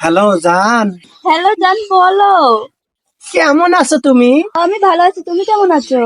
Hello জান, hello জান, বলো। কেমন আছো তুমি? আমি ভালো আছি, তুমি কেমন আছো?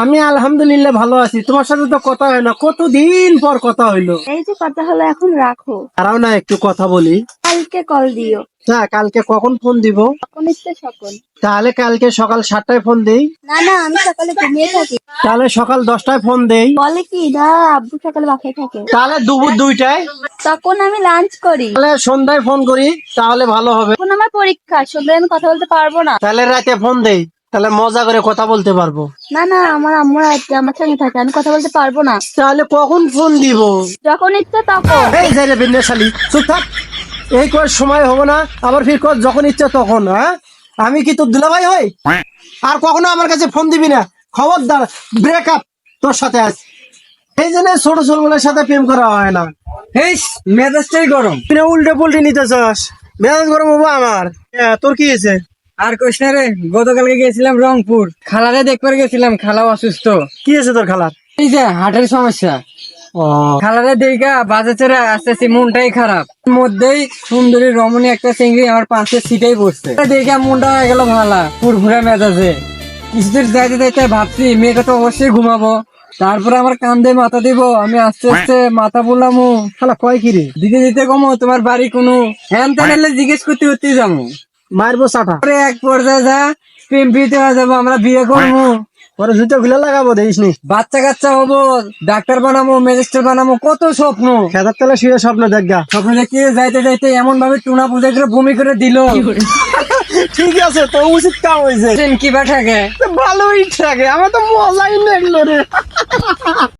আমি আলহামদুলিল্লাহ ভালো আছি। তোমার সাথে তো কথা হয় না, কতদিন পর কথা হইলো। এই যে কথা হলো, এখন রাখো। দাঁড়াও না, একটু কথা বলি। কালকে কল দিও। হ্যাঁ, কালকে কখন ফোন দিব? কখন ইচ্ছে সকল। তাহলে কালকে সকাল 7টায় ফোন দেই। না না, আমি সকালে ঘুমিয়ে থাকি। তাহলে সকাল 10টায় ফোন দেই। বলে কি না, আব্বু সকালে বাসায় থাকে। তাহলে দুপুর 2টায়। তখন আমি লাঞ্চ করি। তাহলে সন্ধ্যায় ফোন করি, তাহলে ভালো হবে। এখন আমার পরীক্ষা, সন্ধ্যায় আমি কথা বলতে পারবো না। তাহলে রাতে ফোন দেই, তাহলে মজা করে কথা বলতে পারবো। না না, আমার আম্মু আছে, আমার সঙ্গে থাকে, আমি কথা বলতে পারবো না। তাহলে কখন ফোন দিব? যখন ইচ্ছে তখন। এই যে রে বিন্যাসালি, চুপ থাক। এই কর সময় হবো না, আবার ফির কর যখন ইচ্ছা তখন। হ্যাঁ, আমি কি তোর দুলাভাই হই? আর কখনো আমার কাছে ফোন দিবি না, খবরদার। ব্রেকআপ তোর সাথে আজ। এই জন্য ছোট ছোটগুলোর সাথে প্রেম করা হয় না। এই মেজাজটাই গরম। তুই না উল্টে পুল্টে নিতে চাস, মেজাজ গরম হবো আমার। তোর কি হয়েছে? আর কইস না রে, গতকালকে গেছিলাম রংপুর, খালারে দেখবার গেছিলাম, খালাও অসুস্থ। কি হয়েছে তোর খালার? এই যে হার্টের সমস্যা। ও, খালারে দেখা বাজে ছেড়ে আসতেছি, মনটাই খারাপ। মধ্যেই সুন্দরী রমণী একটা চিংড়ি আমার পাশের সিটেই বসছে, দেখে মনটা হয়ে গেল ভালা, ফুরফুরে মেজাজে। কিছুদিন যাইতে যাইতে ভাবছি মেয়েটা তো অবশ্যই ঘুমাবো, তারপরে আমার কান্দে মাথা দিব, আমি আস্তে আস্তে মাথা বললাম খালা কয় কি রে? দিতে দিতে কমো তোমার বাড়ি কোনো হ্যান ত্যান জিজ্ঞেস করতে করতে যাবো। মারবো চাটা। পরে এক পর্যায়ে যা প্রেম প্রীতি হয়ে যাবো, আমরা বিয়ে করবো, পরে জুতো খুলে লাগাবো, দেখিস নি। বাচ্চা কাচ্চা হবো, ডাক্তার বানাবো, ম্যাজিস্ট্রেট বানাবো, কত স্বপ্ন। খেতার তলে শুয়ে স্বপ্ন দেখ গা। স্বপ্ন দেখতে যাইতে যাইতে এমন ভাবে টুনা পূজা করে বমি করে দিল। ঠিক আছে, তো উচিত কাম হয়েছে। কি বাঠাকে ভালোই থাকে, আমার তো মজাই লাগলো রে।